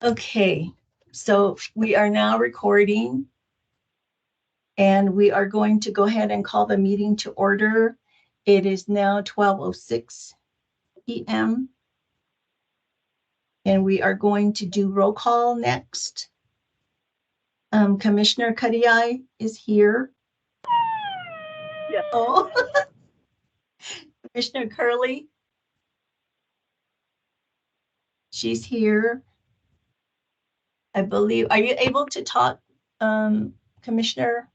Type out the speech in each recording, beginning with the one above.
Okay, so we are now recording and we are going to go ahead and call the meeting to order. It is now 12:06 p.m. and we are going to do roll call next. Commissioner Kadiai is here. Yes. Oh, Commissioner Curley. She's here. I believe, are you able to talk, Commissioner?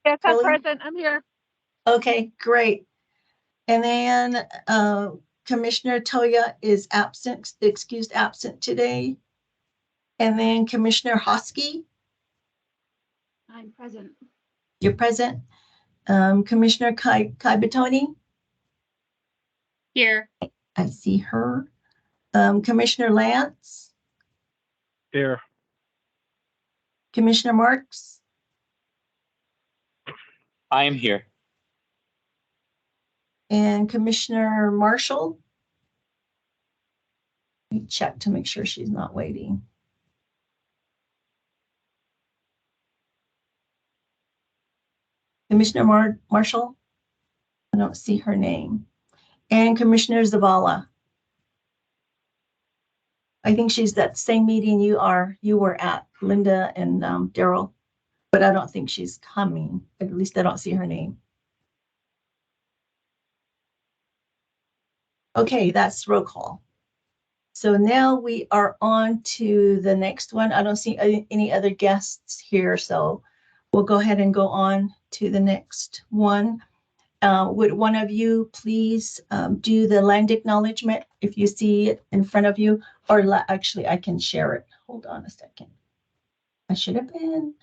Yes, I'm Curley? present. I'm here. Okay, great. And then Commissioner Toya is absent, excused absent today. And then Commissioner Hosky. I'm present. You're present. Commissioner Kaibatoni. Here. I see her. Commissioner Lance. Here. Commissioner Marks. I am here. And Commissioner Marshall. Let me check to make sure she's not waiting. Commissioner Marshall. I don't see her name. And Commissioner Zavala. I think she's that same meeting you were at, Linda and Daryl, but I don't think she's coming. At least I don't see her name. Okay, that's roll call. So now we are on to the next one. I don't see any other guests here, so we'll go ahead and go on to the next one. Would one of you please do the land acknowledgement if you see it in front of you, or actually I can share it. Hold on a second. I should have been.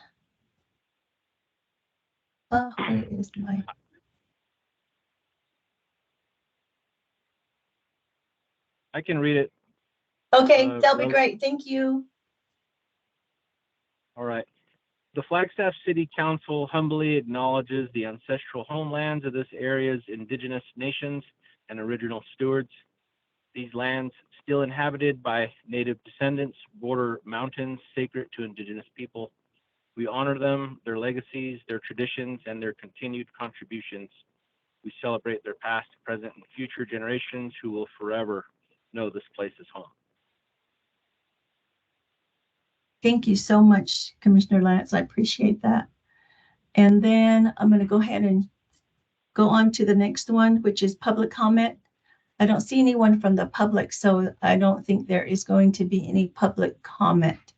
Where is my? I can read it. Okay, that'll be great. Thank you. All right. The Flagstaff City Council humbly acknowledges the ancestral homelands of this area's indigenous nations and original stewards. These lands, still inhabited by native descendants, border mountains sacred to indigenous people. We honor them, their legacies, their traditions, and their continued contributions. We celebrate their past, present, and future generations who will forever know this place is home. Thank you so much, Commissioner Lance. I appreciate that. And then I'm going to go ahead and go on to the next one, which is public comment. I don't see anyone from the public, so I don't think there is going to be any public comment.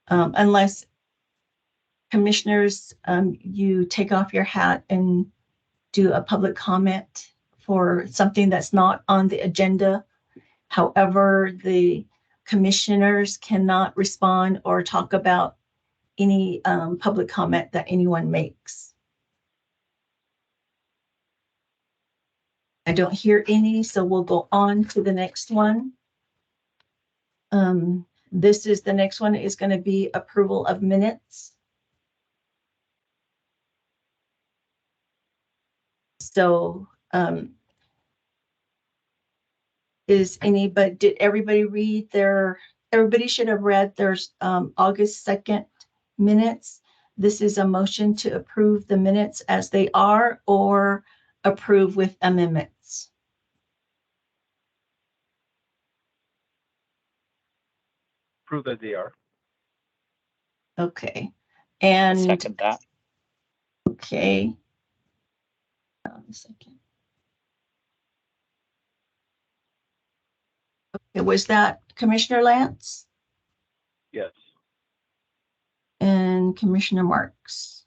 Unless commissioners, you take off your hat and do a public comment for something that's not on the agenda. However, the commissioners cannot respond or talk about any public comment that anyone makes. I don't hear any, so we'll go on to the next one. This is the next one is going to be approval of minutes. So did everybody read everybody should have read their August 2nd minutes. This is a motion to approve the minutes as they are or approve with amendments. Prove that they are. Okay. And Second that. Okay. Hold on a second. Okay, was that Commissioner Lance? Yes. And Commissioner Marks?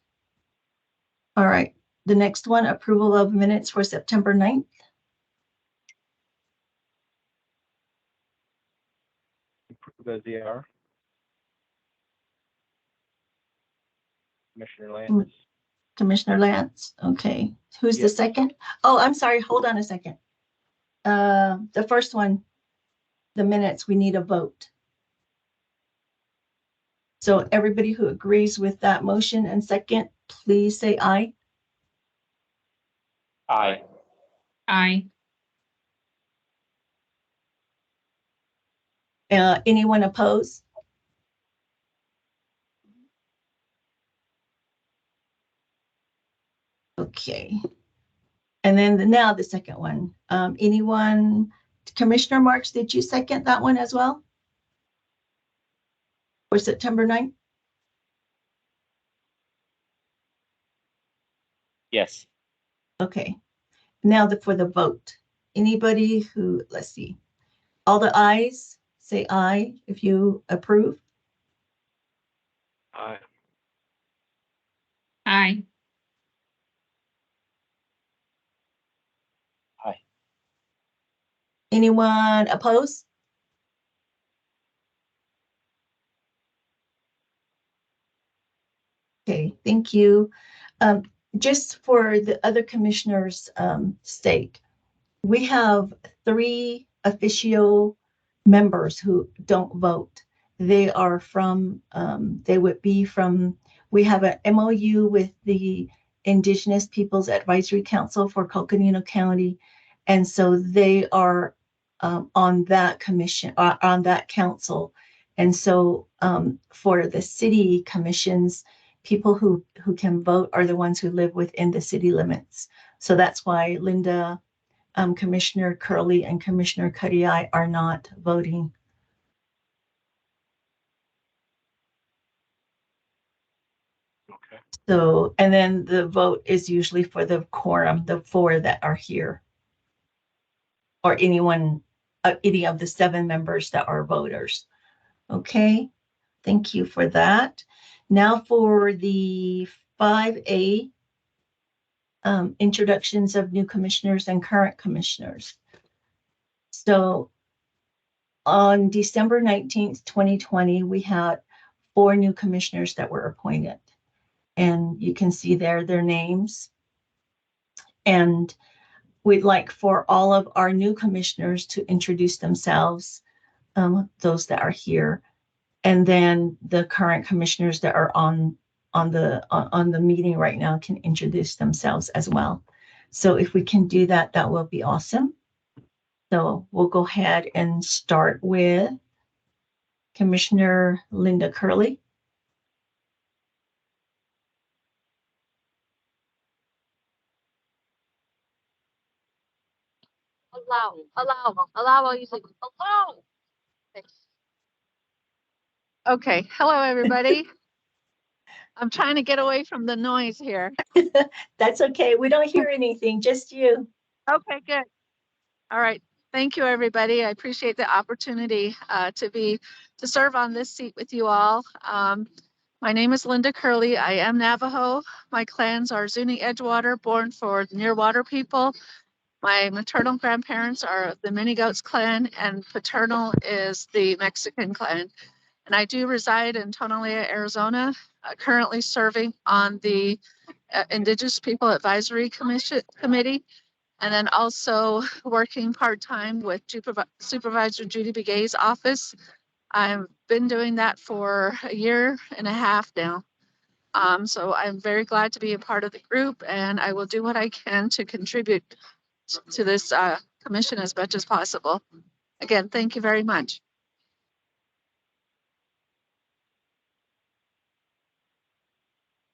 All right. The next one, approval of minutes for September 9th. Prove as they are. Commissioner Lance. Commissioner Lance. Okay. Who's the Yes. second? Oh, I'm sorry. Hold on a second. The first one, the minutes, we need a vote. So everybody who agrees with that motion and second, please say aye. Aye. Aye. Anyone opposed? Okay. And then now the second one. Anyone, Commissioner Marks, did you second that one as well? For September 9th? Yes. Okay. Now for the vote. Anybody who, let's see, all the ayes, say aye if you approve. Aye. Aye. Aye. Anyone opposed? Okay, thank you. Just for the other commissioners' sake, we have 3 officio members who don't vote. They are from, they would be from, we have an MOU with the Indigenous Peoples Advisory Council for Coconino County. And so they are on that commission, on that council. And so for the city commissions, people who can vote are the ones who live within the city limits. So that's why Linda, Commissioner Curley, and Commissioner Cuddy are not voting. Okay. So, and then the vote is usually for the quorum, the 4 that are here, or anyone, any of the 7 members that are voters. Okay, thank you for that. Now for the 5A, introductions of new commissioners and current commissioners. So on December 19th, 2020, we had 4 new commissioners that were appointed. And you can see there their names. And we'd like for all of our new commissioners to introduce themselves, those that are here. And then the current commissioners that are on the meeting right now can introduce themselves as well. So if we can do that, that will be awesome. So we'll go ahead and start with Commissioner Linda Curley. Allow, using allow. Okay, hello, everybody. I'm trying to get away from the noise here. That's okay. We don't hear anything, just you. Okay, good. All right. Thank you, everybody. I appreciate the opportunity to serve on this seat with you all. My name is Linda Curley. I am Navajo. My clans are Zuni Edgewater, born for the Near Water people. My maternal grandparents are the Minigoats clan, and paternal is the Mexican clan. And I do reside in Tonalea, Arizona, currently serving on the Indigenous People Advisory Committee, and then also working part-time with Supervisor Judy Begay's office. I've been doing that for a year and a half now. So I'm very glad to be a part of the group, and I will do what I can to contribute to this commission as much as possible. Again, thank you very much.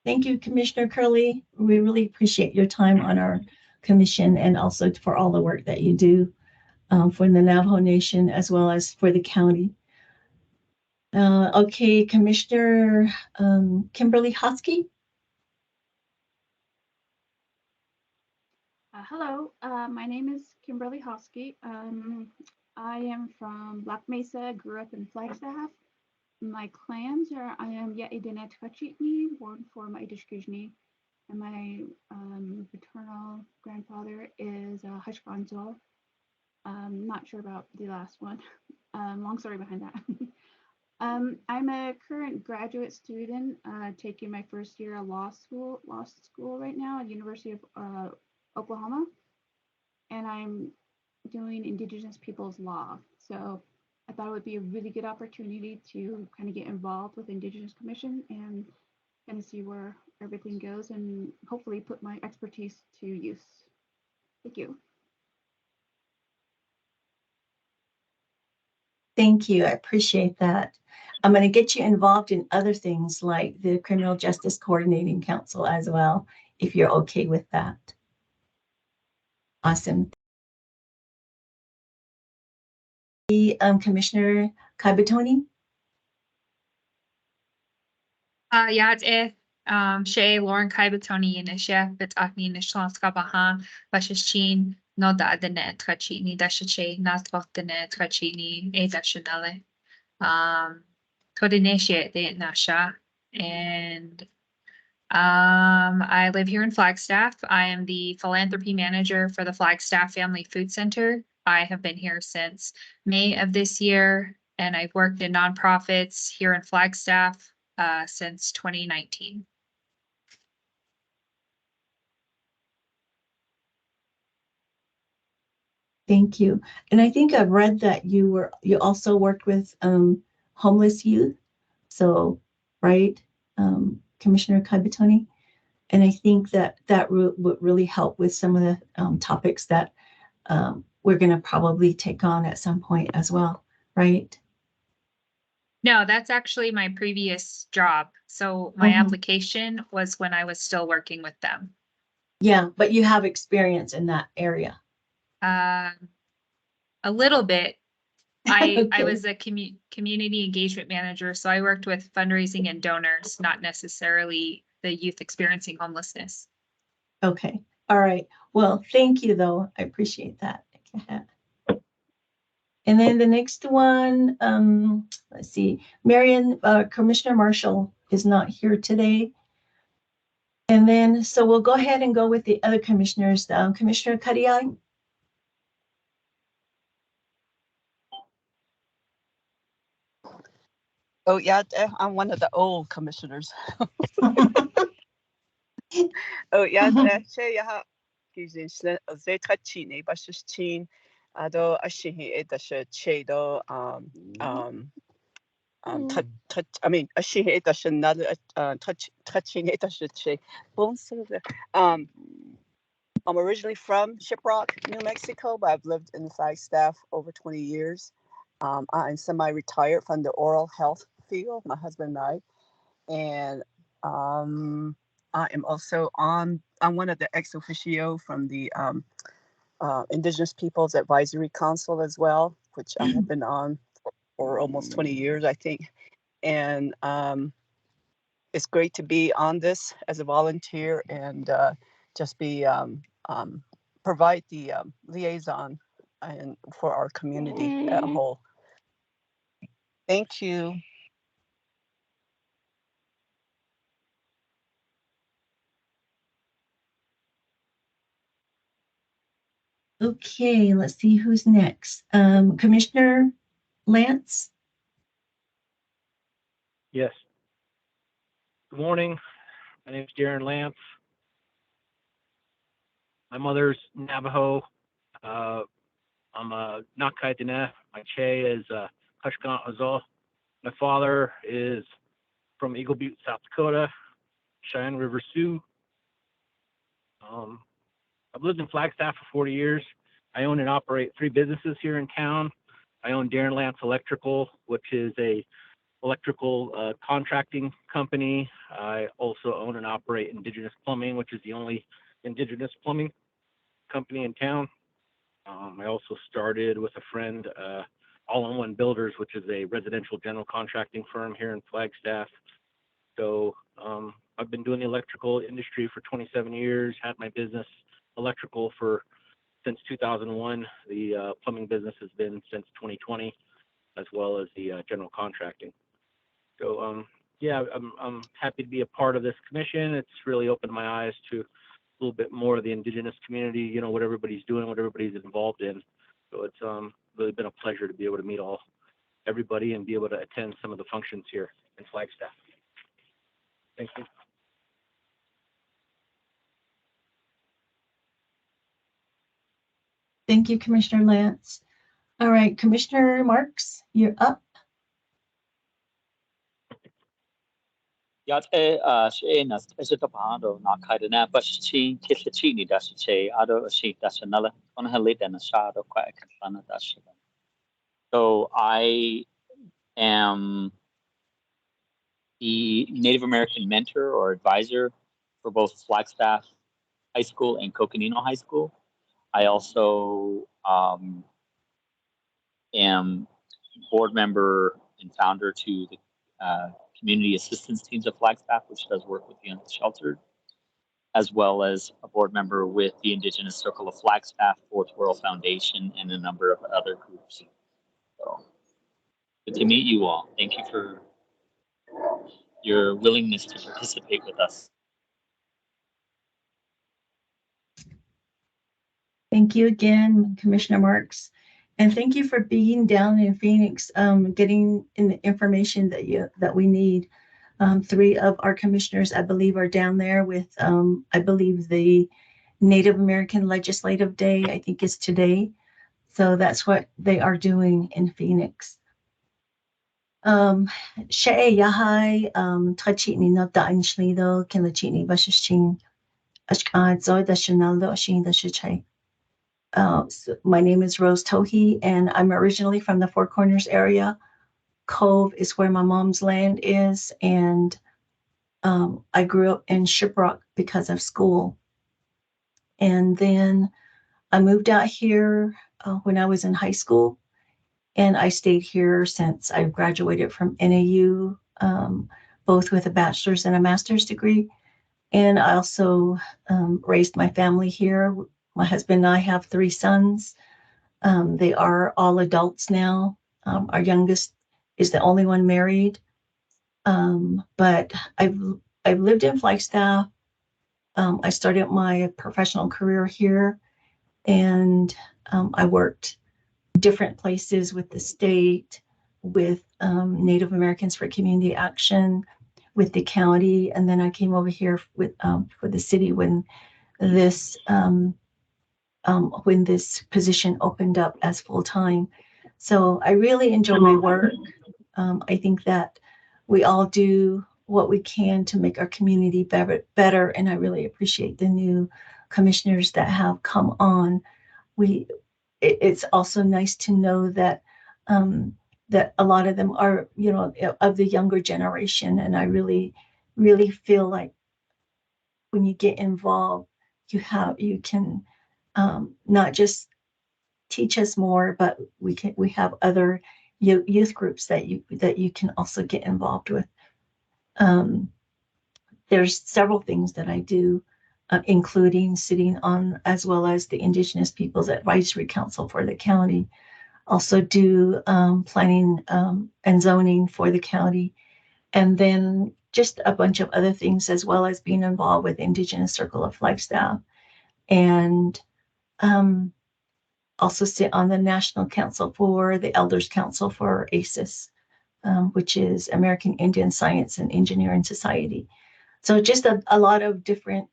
Thank you, Commissioner Curley. We really appreciate your time on our commission and also for all the work that you do for the Navajo Nation as well as for the county. Okay, Commissioner Kimberly Hosky. Hello, my name is Kimberly Hosky. I am from Black Mesa, grew up in Flagstaff. My clans are, I am Yaidina Tukachitni, born for my Idishkijni, and my paternal grandfather is Hashkanzo. Not sure about the last one. Long story behind that. I'm a current graduate student taking my first year of law school right now at University of Oklahoma, and I'm doing Indigenous Peoples Law. So I thought it would be a really good opportunity to kind of get involved with Indigenous Commission and kind of see where everything goes and hopefully put my expertise to use. Thank you. Thank you. I appreciate that. I'm going to get you involved in other things like the Criminal Justice Coordinating Council as well, if you're okay with that. Awesome. Commissioner Kaibatoni. Ja, Shay Lauren Kaibatoni Inisha, but Acne Nishlanska Baha, Bashashin, no da the net Trachini, Dashache, not what the net Trachini, a Dashanale. Codinatiate the Nasha. And I live here in Flagstaff. I am the philanthropy manager for the Flagstaff Family Food Center. I have been here since May of this year, and I've worked in nonprofits here in Flagstaff since 2019. Thank you. And I think I've read that you also worked with homeless youth. So, right, Commissioner Kaibatoni? And I think that would really help with some of the topics that we're going to probably take on at some point as well, right? No, that's actually my previous job. So my application was when I was still working with them. Yeah, but you have experience in that area. A little bit. I Okay. was a community engagement manager, so I worked with fundraising and donors, not necessarily the youth experiencing homelessness. Okay. All right. Well, thank you, though. I appreciate that. And then the next one, let's see, Marion, Commissioner Marshall is not here today. And then, so we'll go ahead and go with the other commissioners. Commissioner Kariai. Oh, yeah, I'm one of the old commissioners. Oh, yeah, Shaya, they touching, but she's teen. Although I see it as a shado, touch, I mean, I see it as another touching it as a shade. I'm originally from Shiprock, New Mexico, but I've lived in Flagstaff over 20 years. I'm semi-retired from the oral health field, my husband and I. And I am also I'm one of the ex officio from the Indigenous Peoples Advisory Council as well, which I have been on for almost 20 years, I think. And it's great to be on this as a volunteer and just be provide the liaison and for our community at whole. Thank you. Okay, let's see who's next. Commissioner Lance. Yes. Good morning. My name is Darren Lance. My mother's Navajo. I'm a Nakaitine. My Che is Hushkant Azal. My father is from Eagle Butte, South Dakota, Cheyenne River Sioux. I've lived in Flagstaff for 40 years. I own and operate 3 businesses here in town. I own Darren Lance Electrical, which is a electrical contracting company. I also own and operate Indigenous Plumbing, which is the only Indigenous plumbing company in town. I also started with a friend, All-in-One Builders, which is a residential general contracting firm here in Flagstaff. So I've been doing the electrical industry for 27 years, had my business electrical since 2001. The plumbing business has been since 2020, as well as the general contracting. So yeah, I'm happy to be a part of this commission. It's really opened my eyes to a little bit more of the Indigenous community, you know, what everybody's doing, what everybody's involved in. So it's really been a pleasure to be able to meet everybody and be able to attend some of the functions here in Flagstaff. Thank you. Thank you, Commissioner Lance. All right, Commissioner Marks, you're up. So I am the Native American mentor or advisor for both Flagstaff High School and Coconino High School. I also am board member and founder to the community assistance teams of Flagstaff, which does work with the unsheltered, as well as a board member with the Indigenous Circle of Flagstaff, Fourth World Foundation, and a number of other groups. So good to meet you all. Thank you for your willingness to participate with us. Thank you again, Commissioner Marks. And thank you for being down in Phoenix, getting in the information that we need. 3 of our commissioners, I believe, are down there with, I believe, the Native American Legislative Day, I think is today. So that's what they are doing in Phoenix. She'e yahai, tachitni no da'inshli do, kin lachitni bashashin, ashkad zoy da shanal do ashin da shichay. So my name is Rose Tohi, and I'm originally from the Four Corners area. Cove is where my mom's land is, and I grew up in Shiprock because of school. And then I moved out here when I was in high school, and I stayed here since I graduated from NAU, both with a bachelor's and a master's degree. And I also raised my family here. My husband and I have 3 sons. They are all adults now. Our youngest is the only one married. But I've lived in Flagstaff. I started my professional career here, and I worked different places with the state, with Native Americans for Community Action, with the county, and then I came over here with for the city when this position opened up as full-time. So I really enjoy my work. I think that we all do what we can to make our community better, and I really appreciate the new commissioners that have come on. It's also nice to know that that a lot of them are, of the younger generation, and I really, really feel like when you get involved, you can not just teach us more, but we have other youth groups that you can also get involved with. There's several things that I do, including sitting on, as well as the Indigenous Peoples Advisory Council for the county. Also do planning and zoning for the county, and then just a bunch of other things, as well as being involved with Indigenous Circle of Flagstaff, and also sit on the National Council for the Elders Council for ACES, which is American Indian Science and Engineering Society. So just a lot of different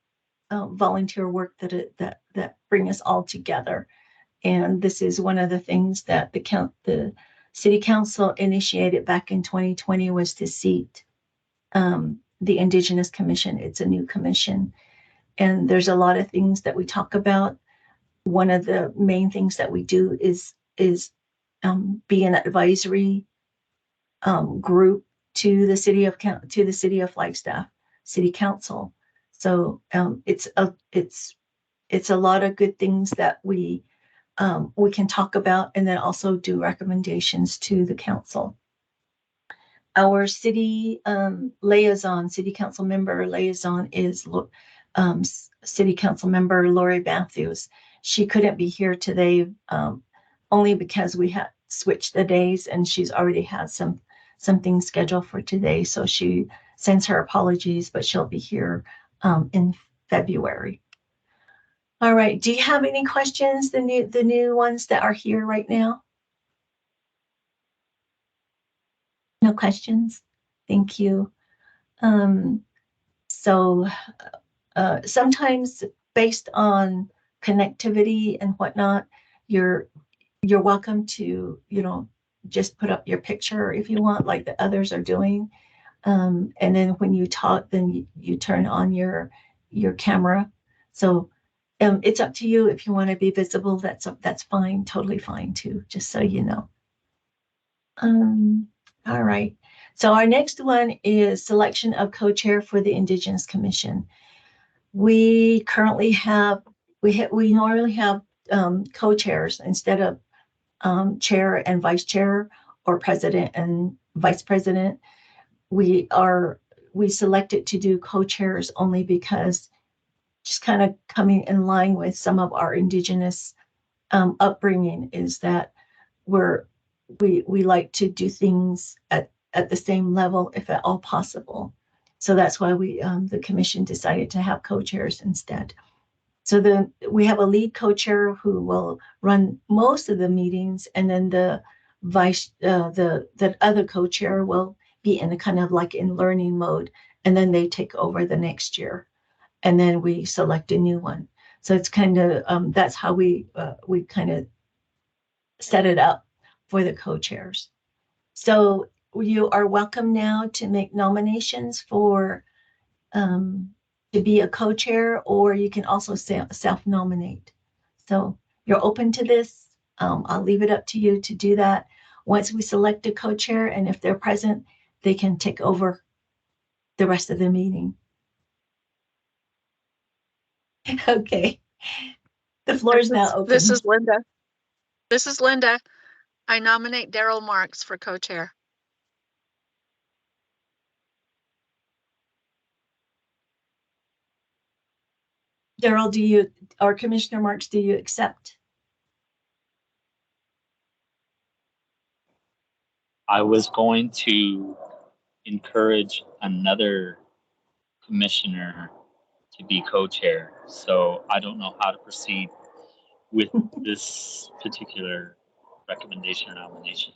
volunteer work that bring us all together. And this is one of the things that the City Council initiated back in 2020 was to seat the Indigenous Commission. It's a new commission, and there's a lot of things that we talk about. One of the main things that we do is be an advisory group to the city of Flagstaff City Council. So it's a lot of good things that we can talk about, and then also do recommendations to the council. Our city city council member liaison is city council member Lori Matthews. She couldn't be here today only because we had switched the days, and she's already had something scheduled for today. So she sends her apologies, but she'll be here in February. All right. Do you have any questions? The new ones that are here right now? No questions. Thank you. So sometimes based on connectivity and whatnot, you're welcome to, just put up your picture if you want, like the others are doing. And then when you talk, then you turn on your camera. So it's up to you if you want to be visible. That's fine, totally fine too, just so you know. All right. So our next one is selection of co-chair for the Indigenous Commission. We currently have, we normally have co-chairs instead of chair and vice chair or president and vice president. We selected to do co-chairs only because just kind of coming in line with some of our Indigenous upbringing is that we like to do things at the same level if at all possible. So that's why the commission decided to have co-chairs instead. So we have a lead co-chair who will run most of the meetings, and then the other co-chair will be in a kind of like in learning mode, and then they take over the next year, and then we select a new one. So it's kind of that's how we kind of set it up for the co-chairs. So you are welcome now to make nominations for to be a co-chair, or you can also self-nominate. So you're open to this. I'll leave it up to you to do that. Once we select a co-chair, and if they're present, they can take over the rest of the meeting. Okay. The floor is now open. This is Linda. This is Linda. I nominate Daryl Marks for co-chair. Daryl, or Commissioner Marks, do you accept? I was going to encourage another commissioner to be co-chair, so I don't know how to proceed with this particular recommendation or nomination.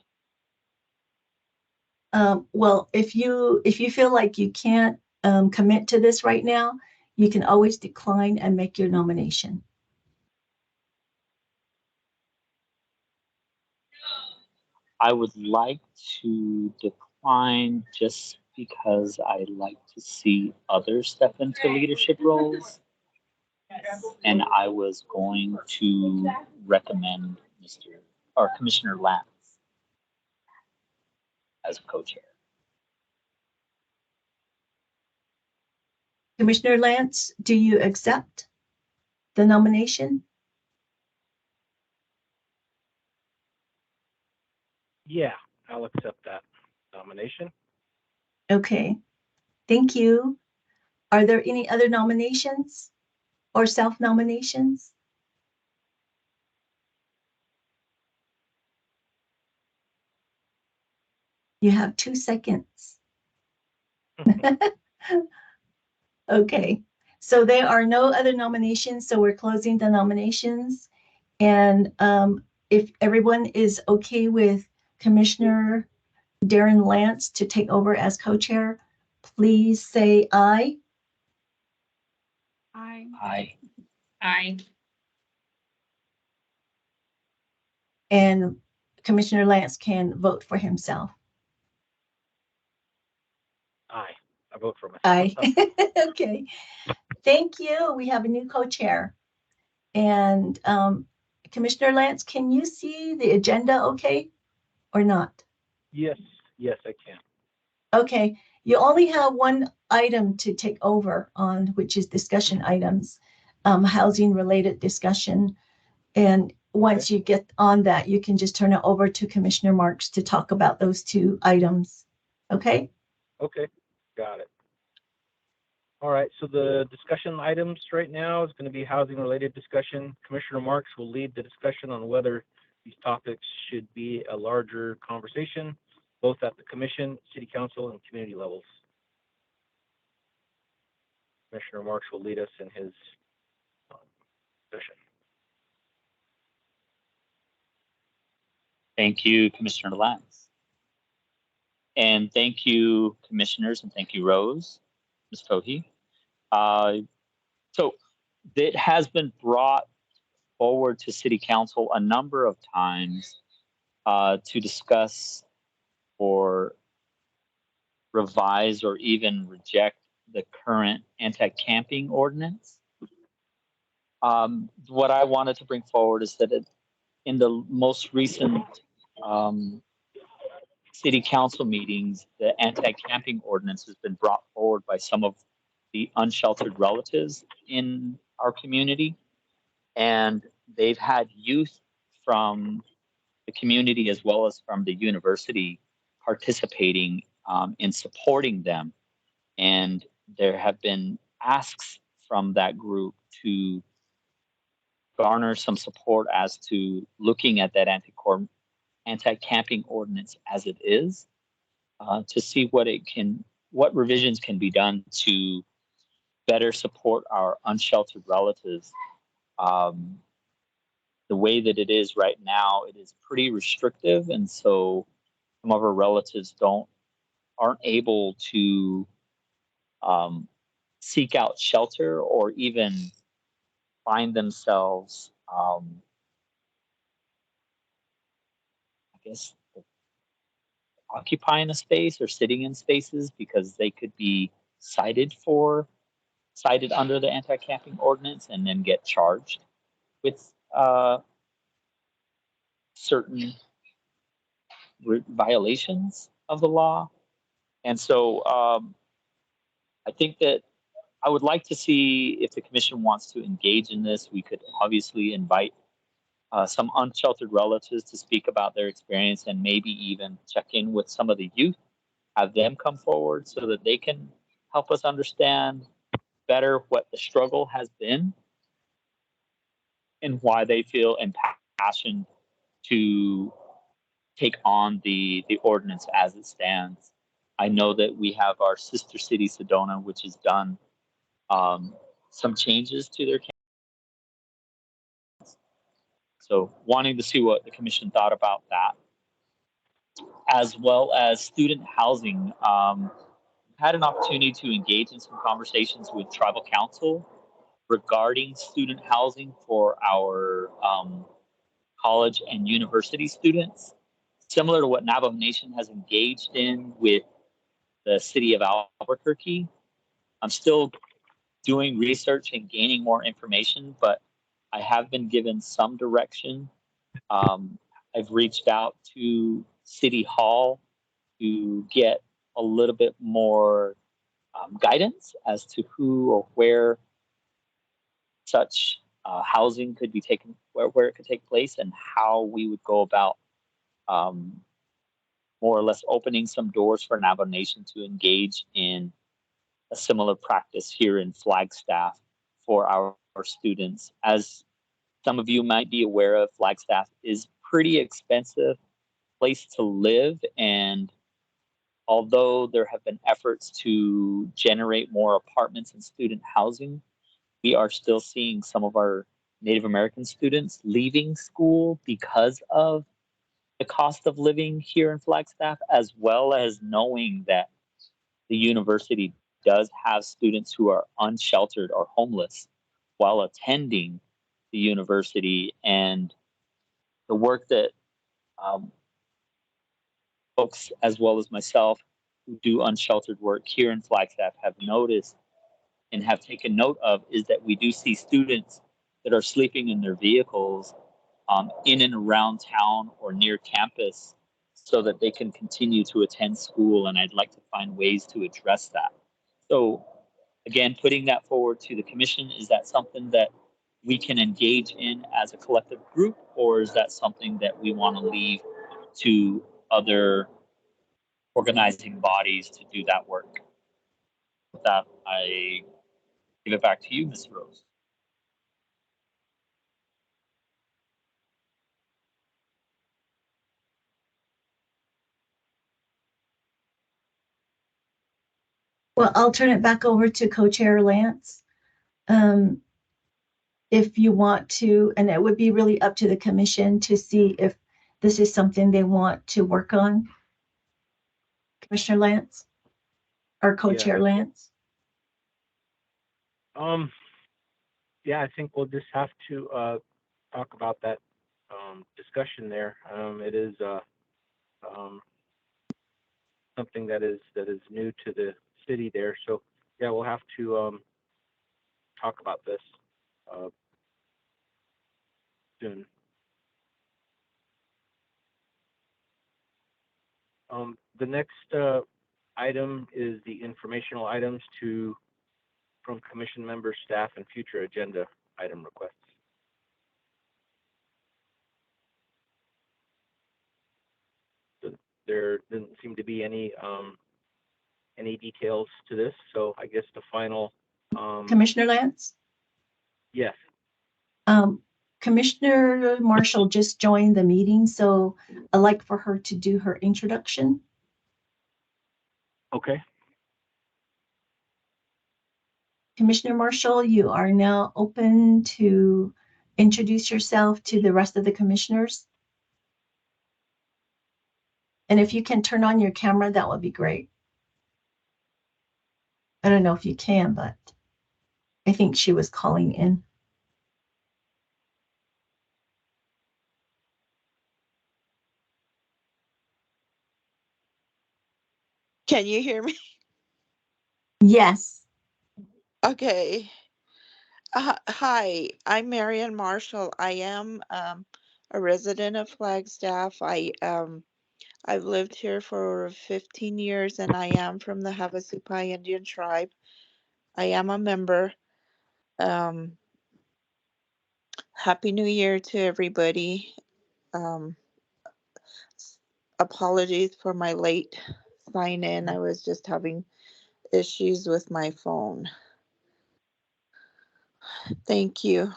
Well, if you feel like you can't commit to this right now, you can always decline and make your nomination. I would like to decline just because I like to see others step into leadership roles. And I was going to recommend Commissioner Lance as co-chair. Commissioner Lance, do you accept the nomination? Yeah, I'll accept that nomination. Okay, thank you. Are there any other nominations or self-nominations? You have 2 seconds. Okay, so there are no other nominations, so we're closing the nominations. And if everyone is okay with Commissioner Darren Lance to take over as co-chair, please say aye. Aye. Aye. Aye. And Commissioner Lance can vote for himself. Aye. I vote for myself. Aye. Okay. Thank you. We have a new co-chair. And Commissioner Lance, can you see the agenda okay or not? Yes, I can. Okay. You only have one item to take over on, which is discussion items, housing related discussion. And once you get on that, you can just turn it over to Commissioner Marks to talk about those 2 items. Okay? Okay, got it. All right, so the discussion items right now is going to be housing related discussion. Commissioner Marks will lead the discussion on whether these topics should be a larger conversation, both at the commission, city council, and community levels. Commissioner Marks will lead us in his session. Thank you, Commissioner Lance. And thank you, commissioners, and thank you, Rose, Ms. Tohi. So it has been brought forward to City Council a number of times to discuss or revise or even reject the current anti-camping ordinance. What I wanted to bring forward is that in the most recent city council meetings, the anti-camping ordinance has been brought forward by some of the unsheltered relatives in our community. And they've had youth from the community as well as from the university participating in supporting them. And there have been asks from that group to garner some support as to looking at that anti-camping ordinance as it is, to see what revisions can be done to better support our unsheltered relatives. The way that it is right now, it is pretty restrictive, and so some of our relatives aren't able to seek out shelter or even find themselves, I guess, occupying a space or sitting in spaces because they could be cited under the anti-camping ordinance and then get charged with certain violations of the law. And so I think that I would like to see if the commission wants to engage in this. We could obviously invite some unsheltered relatives to speak about their experience and maybe even check in with some of the youth, have them come forward so that they can help us understand better what the struggle has been and why they feel impassioned to take on the ordinance as it stands. I know that we have our sister city, Sedona, which has done some changes to their campus. So wanting to see what the commission thought about that, as well as student housing. Had an opportunity to engage in some conversations with tribal council regarding student housing for our college and university students, similar to what Navajo Nation has engaged in with the city of Albuquerque. I'm still doing research and gaining more information, but I have been given some direction. I've reached out to City Hall to get a little bit more guidance as to who or where such housing could be taken, where it could take place, and how we would go about more or less opening some doors for Navajo Nation to engage in a similar practice here in Flagstaff for our students. As some of you might be aware of, Flagstaff is pretty expensive place to live, and although there have been efforts to generate more apartments and student housing, we are still seeing some of our Native American students leaving school because of the cost of living here in Flagstaff, as well as knowing that the university does have students who are unsheltered or homeless while attending the university. And the work that folks, as well as myself, who do unsheltered work here in Flagstaff have noticed and have taken note of is that we do see students that are sleeping in their vehicles in and around town or near campus so that they can continue to attend school. And I'd like to find ways to address that. So again, putting that forward to the commission, is that something that we can engage in as a collective group, or is that something that we want to leave to other organizing bodies to do that work? With that, I give it back to you, Ms. Rose. Well, I'll turn it back over to Co-Chair Lance. If you want to, and it would be really up to the commission to see if this is something they want to work on. Commissioner Lance or Co-Chair Lance? Yeah, I think we'll just have to talk about that discussion there. It is something that is new to the city there. So yeah, we'll have to talk about this soon. The next item is the informational items from commission members, staff, and future agenda item requests. So there didn't seem to be any details to this. So I guess the final. Commissioner Lance? Yes. Commissioner Marshall just joined the meeting, so I'd like for her to do her introduction. Okay. Commissioner Marshall, you are now open to introduce yourself to the rest of the commissioners. And if you can turn on your camera, that would be great. I don't know if you can, but I think she was calling in. Can you hear me? Yes. Okay. Hi, I'm Marian Marshall. I am a resident of Flagstaff. I've lived here for 15 years, and I am from the Havasupai Indian tribe. I am a member. Um, Happy New Year to everybody. Um, Apologies for my late sign in. I was just having issues with my phone. Thank you.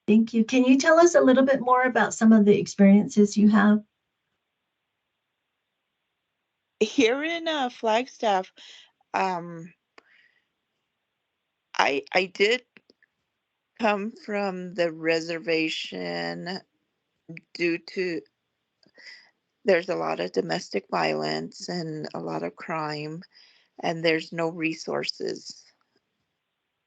Thank you. Can you tell us a little bit more about some of the experiences you have? Here in Flagstaff, um, I did come from the reservation due to there's a lot of domestic violence and a lot of crime, and there's no resources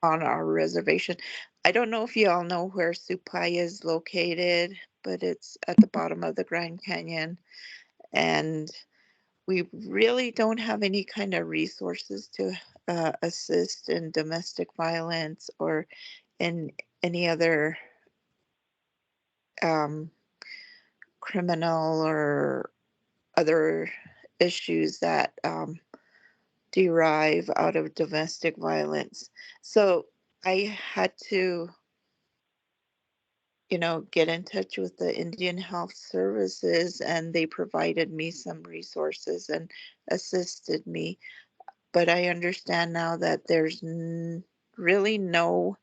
on our reservation. I don't know if you all know where Supai is located, but it's at the bottom of the Grand Canyon, and we really don't have any kind of resources to assist in domestic violence or in any other um, criminal or other issues that derive out of domestic violence. So I had to, get in touch with the Indian Health Services, and they provided me some resources and assisted me. But I understand now that there's really no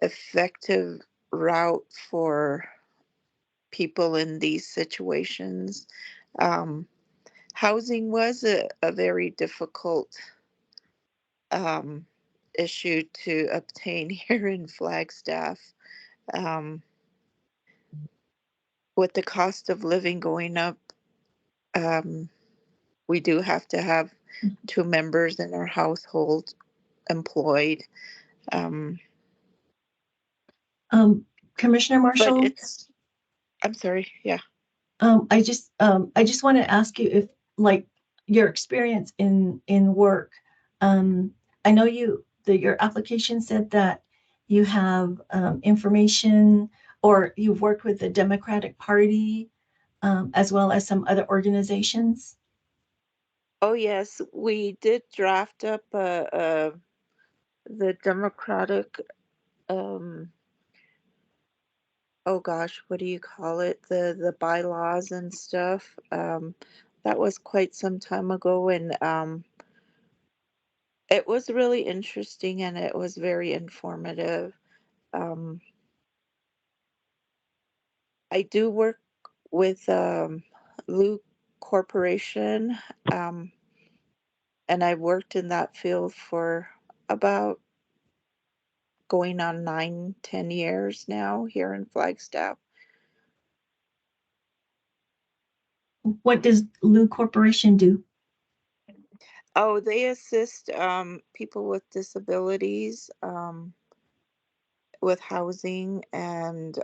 effective route for people in these situations. Um, Housing was a very difficult um, issue to obtain here in Flagstaff. Um, with the cost of living going up, um, we do have to have 2 members in our household employed. Um, Commissioner but Marshall, I'm sorry, yeah. I just want to ask you if, like, your experience in work. I know your application said that you have information, or you've worked with the Democratic Party, as well as some other organizations. Oh yes, we did draft up the Democratic oh gosh, what do you call it? The bylaws and stuff. That was quite some time ago, and it was really interesting and it was very informative. Um, I do work with Lu Corporation, um, and I've worked in that field for about going on 9, 10 years now here in Flagstaff. What does Lu Corporation do? Oh, they assist people with disabilities with housing and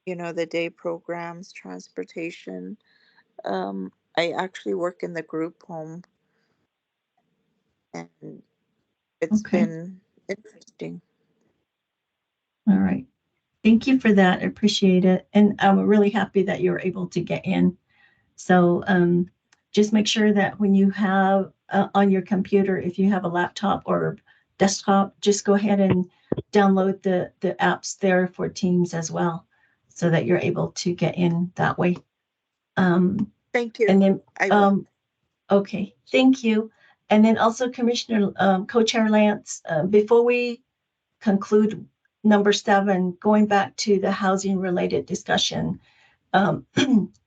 the day programs, transportation. I actually work in the group home, and it's Okay. been interesting. All right. Thank you for that. I appreciate it. And I'm really happy that you were able to get in. So just make sure that when you have on your computer, if you have a laptop or desktop, just go ahead and download the apps there for Teams as well, so that you're able to get in that way. Thank you. And then, I will. okay, thank you. And then also Commissioner, Co-Chair Lance, before we conclude number 7, going back to the housing related discussion,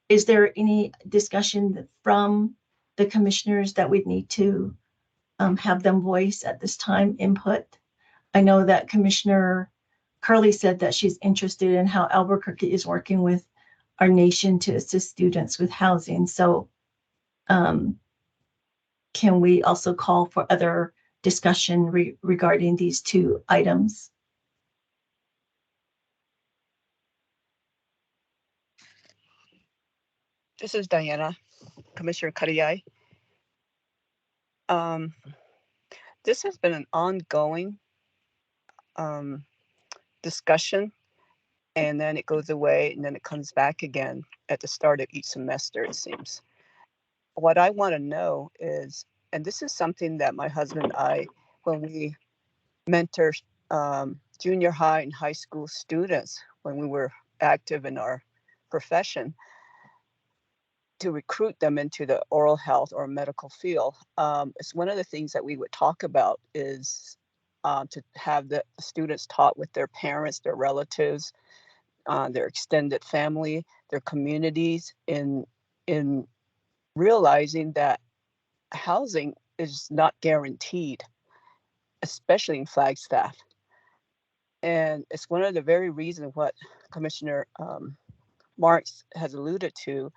is there any discussion from the commissioners that we'd need to have them voice at this time, input? I know that Commissioner Curley said that she's interested in how Albuquerque is working with our nation to assist students with housing. So can we also call for other discussion regarding these 2 items? This is Diana, Commissioner Kariai. This has been an ongoing discussion, and then it goes away, and then it comes back again at the start of each semester, it seems. What I want to know is, and this is something that my husband and I, when we mentor junior high and high school students, when we were active in our profession, to recruit them into the oral health or medical field, it's one of the things that we would talk about is to have the students taught with their parents, their relatives, their extended family, their communities, in realizing that housing is not guaranteed, especially in Flagstaff. And it's one of the very reasons what Commissioner Marks has alluded to,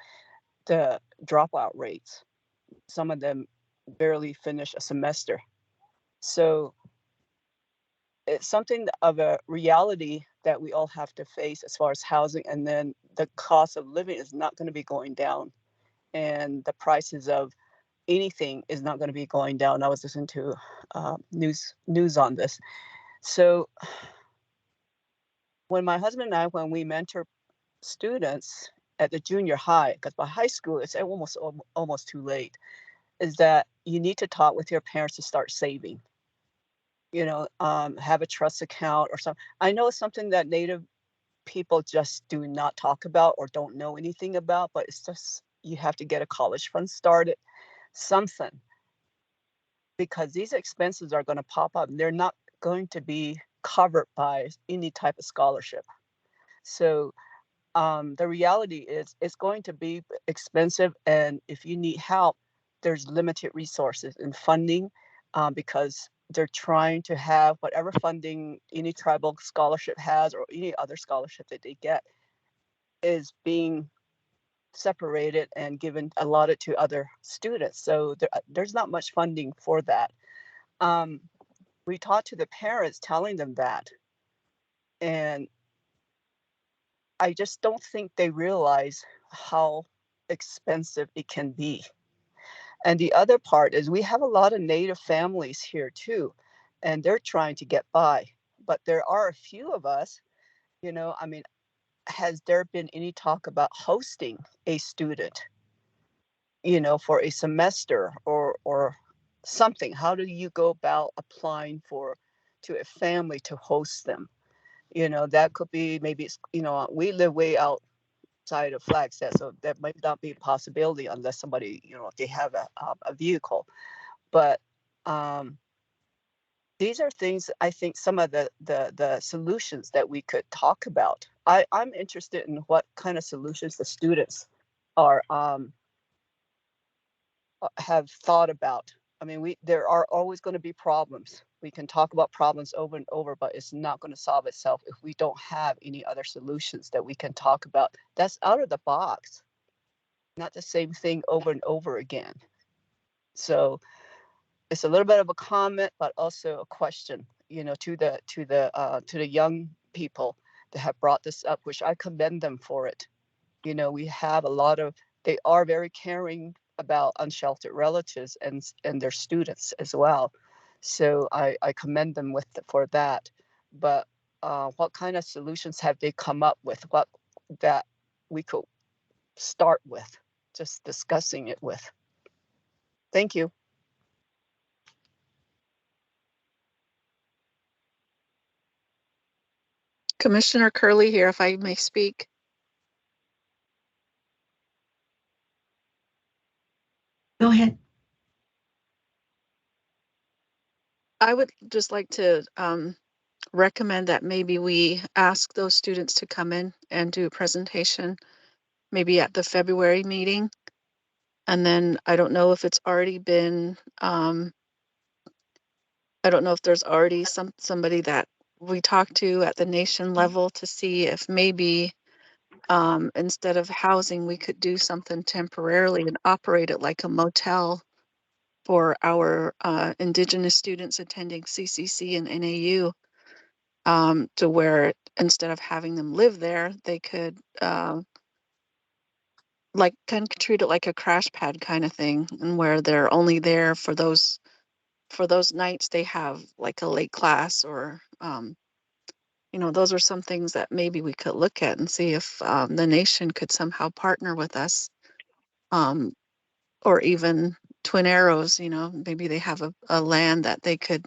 the dropout rates. Some of them barely finish a semester. So it's something of a reality that we all have to face as far as housing. And then the cost of living is not going to be going down. And the prices of anything is not going to be going down. I was listening to news on this. So when my husband and I, when we mentor students at the junior high, because by high school it's almost too late, is that you need to talk with your parents to start saving. Have a trust account or something. I know it's something that Native people just do not talk about or don't know anything about, but it's just, you have to get a college fund started, something, because these expenses are going to pop up and they're not going to be covered by any type of scholarship. So the reality is it's going to be expensive, and if you need help, there's limited resources and funding, because they're trying to have whatever funding any tribal scholarship has or any other scholarship that they get is being separated and given allotted to other students. So there's not much funding for that. We talked to the parents telling them that, and I just don't think they realize how expensive it can be. And the other part is we have a lot of Native families here too, and they're trying to get by. But there are a few of us, I mean, has there been any talk about hosting a student, for a semester or something? How do you go about applying to a family to host them? That could be, maybe it's, we live way outside of Flagstaff, so that might not be a possibility unless somebody, they have a vehicle. But these are things, I think, some of the solutions that we could talk about. I'm interested in what kind of solutions the students are have thought about. I mean, there are always going to be problems. We can talk about problems over and over, but it's not going to solve itself if we don't have any other solutions that we can talk about. That's out of the box, not the same thing over and over again. So it's a little bit of a comment, but also a question, to the young people that have brought this up, which I commend them for it. We have they are very caring about unsheltered relatives and their students as well. So I commend them for that. But what kind of solutions have they come up with? What that we could start with just discussing it with. Thank you. Commissioner Curley here, if I may speak. Go ahead. I would just like to recommend that maybe we ask those students to come in and do a presentation, maybe at the February meeting. And then I don't know if it's already been, I don't know if there's already somebody that we talked to at the nation level to see if maybe instead of housing, we could do something temporarily and operate it like a motel for our Indigenous students attending CCC and NAU, to where instead of having them live there, they could like kind of treat it like a crash pad kind of thing, and where they're only there for those nights they have like a late class or you know, those are some things that maybe we could look at and see if the nation could somehow partner with us, or even Twin Arrows, you know, maybe they have a land that they could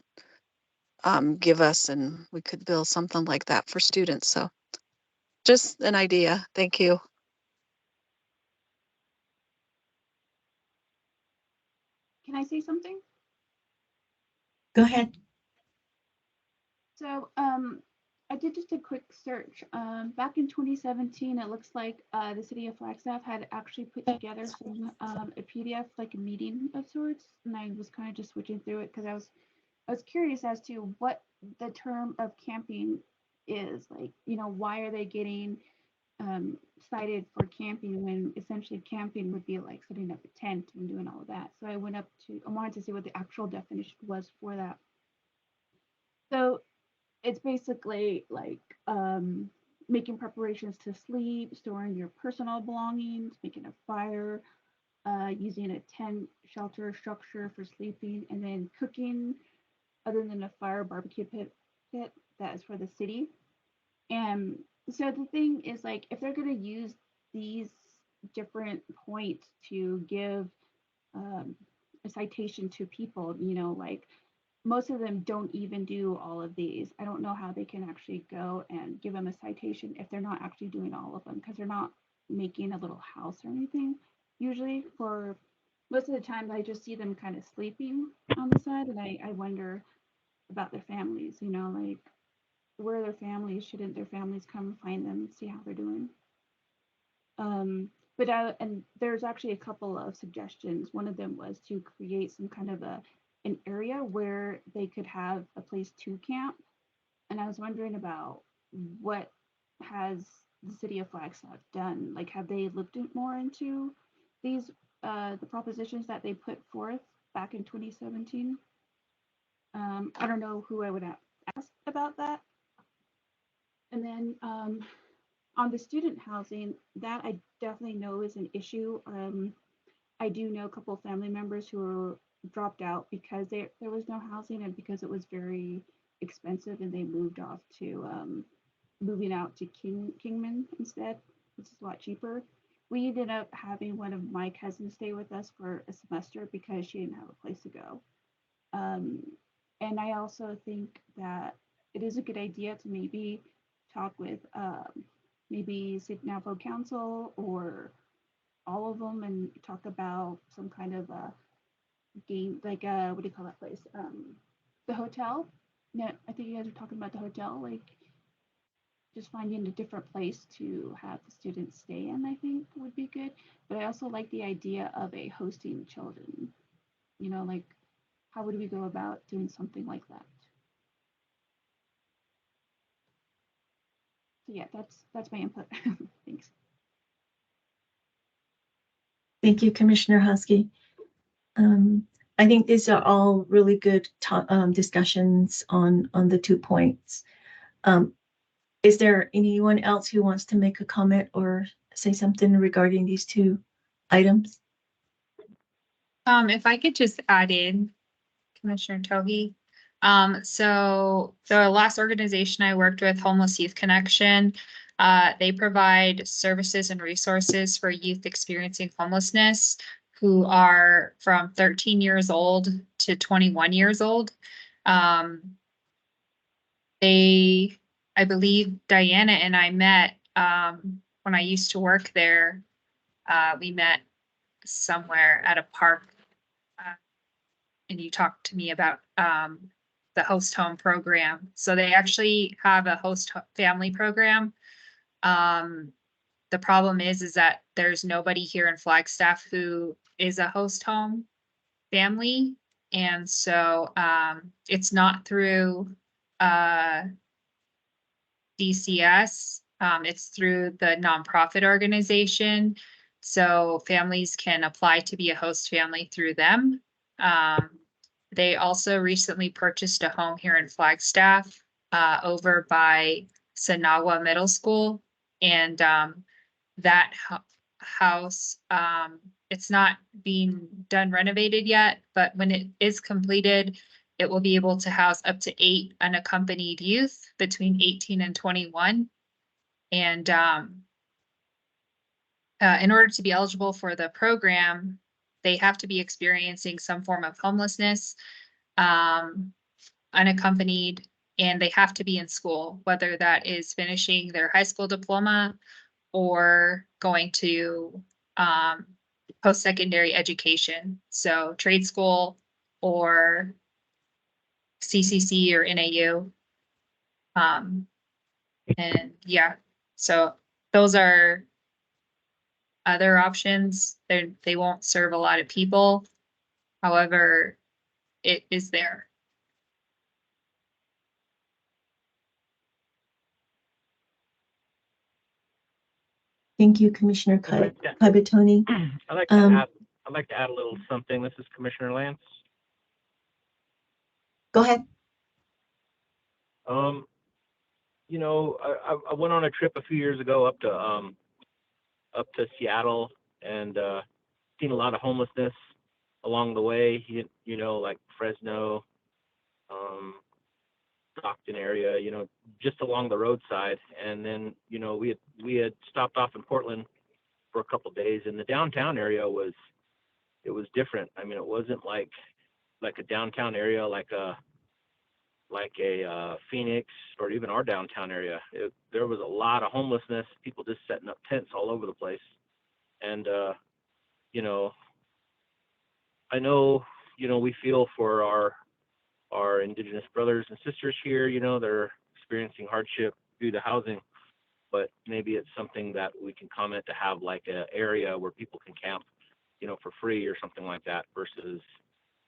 give us and we could build something like that for students. So just an idea. Thank you. Can I say something? Go ahead. So I did just a quick search. Back in 2017, it looks like the city of Flagstaff had actually put together some a PDF, like a meeting of sorts, and I was kind of just switching through it because I was curious as to what the term of camping is. Like, you know, why are they getting cited for camping when essentially camping would be like setting up a tent and doing all of that. So I wanted to see what the actual definition was for that. So it's basically like making preparations to sleep, storing your personal belongings, making a fire, using a tent shelter structure for sleeping, and then cooking other than a fire barbecue pit that is for the city. And so the thing is, like, if they're going to use these different points to give a citation to people, you know, like most of them don't even do all of these. I don't know how they can actually go and give them a citation if they're not actually doing all of them, because they're not making a little house or anything. Usually, for most of the time, I just see them kind of sleeping on the side, and I wonder about their families, you know, like, where are their families? Shouldn't their families come find them, see how they're doing? And there's actually a couple of suggestions. One of them was to create some kind of an area where they could have a place to camp. And I was wondering about what has the city of Flagstaff done? Like, have they looked more into these the propositions that they put forth back in 2017? I don't know who I would ask about that. And then on the student housing, that I definitely know is an issue. I do know a couple of family members who were dropped out because there was no housing and because it was very expensive, and they moved off to moving out to Kingman instead, which is a lot cheaper. We ended up having one of my cousins stay with us for a semester because she didn't have a place to go. And I also think that it is a good idea to maybe talk with maybe City Navajo Council or all of them and talk about some kind of a game, like what do you call that place? The hotel. No, I think you guys are talking about the hotel, like just finding a different place to have the students stay in, I think would be good. But I also like the idea of a hosting children. You know, like, how would we go about doing something like that? So yeah, that's my input. Thanks. Thank you, Commissioner Husky. I think these are all really good discussions on the 2 points. Is there anyone else who wants to make a comment or say something regarding these 2 items? If I could just add in, Commissioner Tohi. So the last organization I worked with, Homeless Youth Connection, They provide services and resources for youth experiencing homelessness who are from 13 years old to 21 years old. I believe Diana and I met when I used to work there. We met somewhere at a park, and you talked to me about the host home program. So they actually have a family program. The problem is that there's nobody here in Flagstaff who is a host home family. And so it's not through DCS. It's through the nonprofit organization. So families can apply to be a host family through them. They also recently purchased a home here in Flagstaff over by Sanawa Middle School. And that house, it's not being done renovated yet, but when it is completed, it will be able to house up to 8 unaccompanied youth between 18 and 21. And in order to be eligible for the program, they have to be experiencing some form of homelessness, unaccompanied, and they have to be in school, whether that is finishing their high school diploma or going to post-secondary education. So trade school or CCC or NAU. And yeah, so those are other options. They won't serve a lot of people. However, it is there. Thank you, Commissioner I'd like to- Kaibatoni. I'd like to add a little something. This is Commissioner Lance. Go ahead. You know, I went on a trip a few years ago up to Seattle and seen a lot of homelessness along the way. You know, like Fresno, Stockton area. You know, just along the roadside. And then you know we had stopped off in Portland for a couple of days, and the downtown area was different. I mean, it wasn't like a downtown area like a Phoenix or even our downtown area. There was a lot of homelessness, people just setting up tents all over the place. And, you know, I know, you know, we feel for our Indigenous brothers and sisters here, you know, they're experiencing hardship due to housing, but maybe it's something that we can comment to have like an area where people can camp, you know, for free or something like that versus,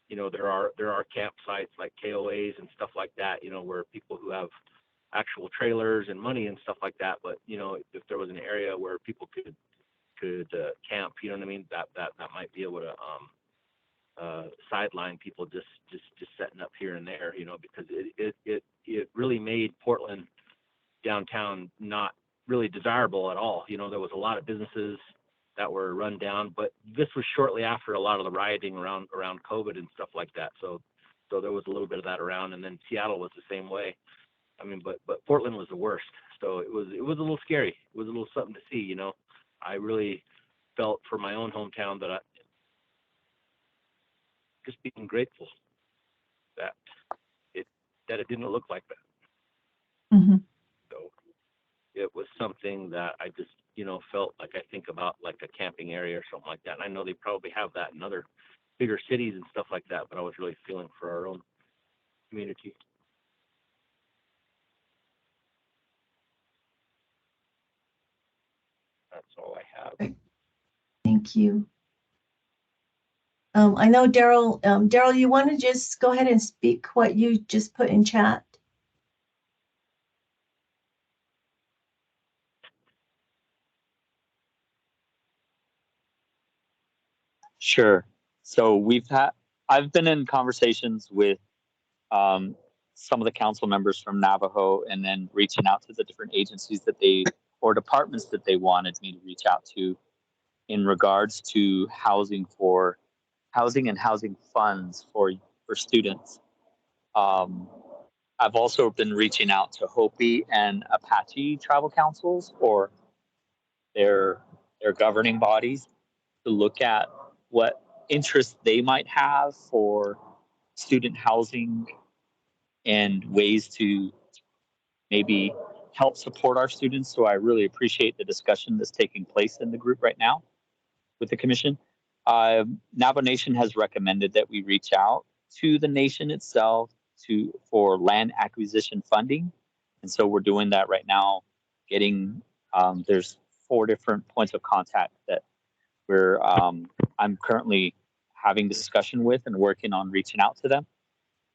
you know, there are campsites like KOAs and stuff like that, you know, where people who have actual trailers and money and stuff like that. But, you know, if there was an area where people could camp, you know what I mean, that might be able to sideline people just setting up here and there, you know, because it really made Portland downtown not really desirable at all. You know, there was a lot of businesses that were run down, but this was shortly after a lot of the rioting around COVID and stuff like that. So there was a little bit of that around, and then Seattle was the same way. I mean, but Portland was the worst. So it was a little scary. It was a little something to see, you know. I really felt for my own hometown that I just being grateful that it didn't look like that. Mm-hmm. So it was something that I just, you know, felt like I think about like a camping area or something like that. And I know they probably have that in other bigger cities and stuff like that, but I was really feeling for our own community. That's all I have. Thank you. I know Daryl, you want to just go ahead and speak what you just put in chat? Sure. So I've been in conversations with some of the council members from Navajo, and then reaching out to the different agencies or departments that they wanted me to reach out to in regards to housing and housing funds for students. I've also been reaching out to Hopi and Apache tribal councils or their governing bodies to look at what interests they might have for student housing and ways to maybe help support our students. So I really appreciate the discussion that's taking place in the group right now with the commission. Navajo Nation has recommended that we reach out to the nation itself for land acquisition funding. And so we're doing that right now, getting, there's 4 different points of contact that I'm currently having discussion with and working on reaching out to them.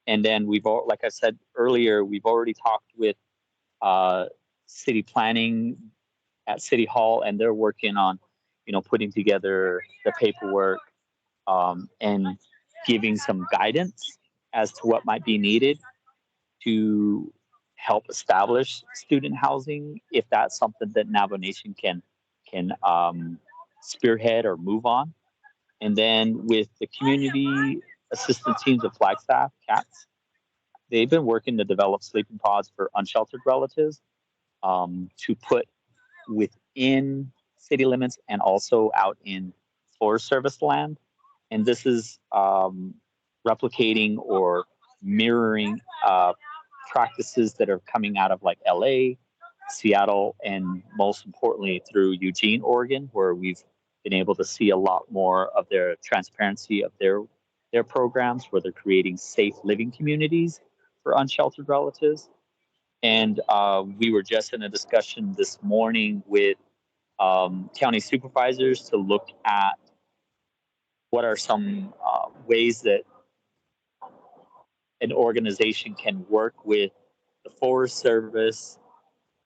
And then like I said earlier, we've already talked with city planning at City Hall, and they're working on, putting together the paperwork and giving some guidance as to what might be needed to help establish student housing, if that's something that Navajo Nation can spearhead or move on. And then with the community assistance teams of Flagstaff, CATS, they've been working to develop sleeping pods for unsheltered relatives to put within city limits and also out in Forest Service land. And this is replicating or mirroring practices that are coming out of like LA, Seattle, and most importantly through Eugene, Oregon, where we've been able to see a lot more of their transparency of their programs, where they're creating safe living communities for unsheltered relatives. And we were just in a discussion this morning with county supervisors to look at what are some ways that an organization can work with the Forest Service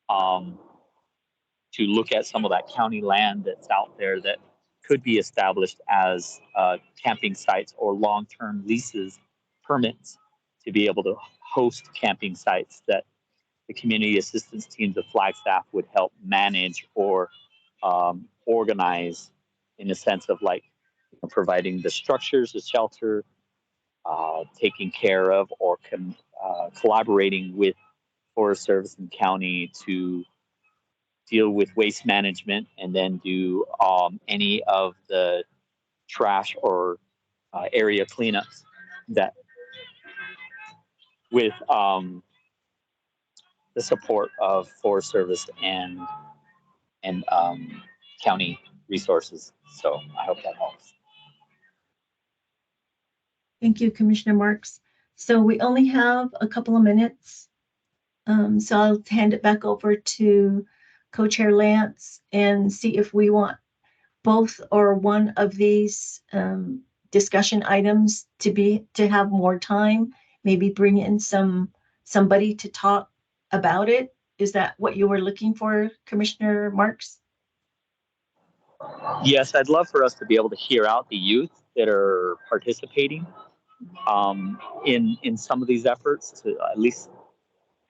to look at some of that county land that's out there that could be established as camping sites or long-term leases, permits to be able to host camping sites that the community assistance teams of Flagstaff would help manage or organize, in a sense of like providing the structures, the shelter, taking care of or collaborating with Forest Service and county to deal with waste management, and then do any of the trash or area cleanups that with the support of Forest Service and county resources. So I hope that helps. Thank you, Commissioner Marks. So we only have a couple of minutes. So I'll hand it back over to Co-Chair Lance and see if we want both or one of these discussion items to have more time, maybe bring in somebody to talk about it. Is that what you were looking for, Commissioner Marks? Yes, I'd love for us to be able to hear out the youth that are participating in some of these efforts, to at least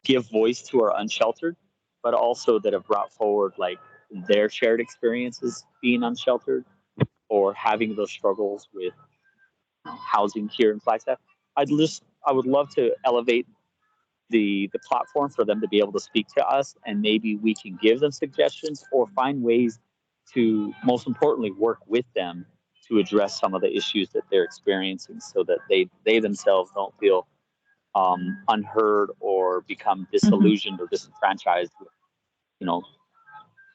give voice to our unsheltered, but also that have brought forward like their shared experiences being unsheltered or having those struggles with housing here in Flagstaff. I would love to elevate the platform for them to be able to speak to us, and maybe we can give them suggestions or find ways to, most importantly, work with them to address some of the issues that they're experiencing, so that they themselves don't feel unheard or become disillusioned or disenfranchised with,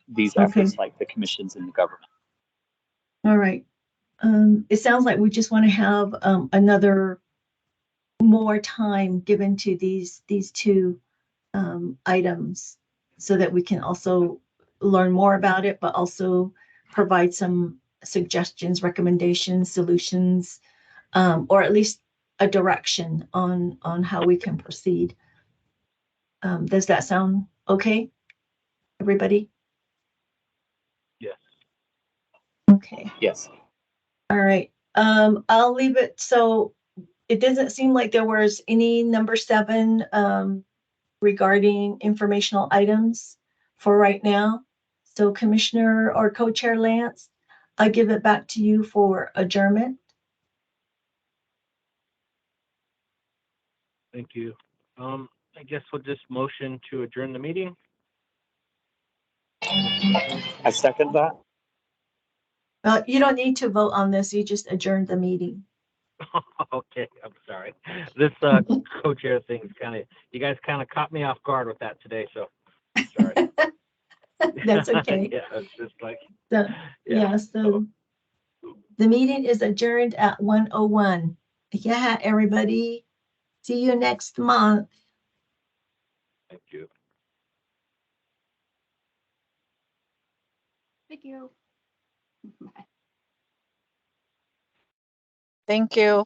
these efforts like the commissions and the government. All right. It sounds like we just want to have another more time given to these two items, so that we can also learn more about it, but also provide some suggestions, recommendations, solutions, or at least a direction on how we can proceed. Does that sound okay, everybody? Yes. Okay. Yes. All right. I'll leave it. So it doesn't seem like there was any number 7 regarding informational items for right now. So Commissioner or Co-Chair Lance, I give it back to you for adjournment. Thank you. I guess we'll just motion to adjourn the meeting. I second that. You don't need to vote on this. You just adjourned the meeting. Okay, I'm sorry. This co-chair thing is you guys kind of caught me off guard with that today, so sorry. That's okay. Yeah, it's just like, So, yeah. so the meeting is adjourned at 1:01. Yeah, everybody. See you next month. Thank you. Thank you. Bye. Thank you.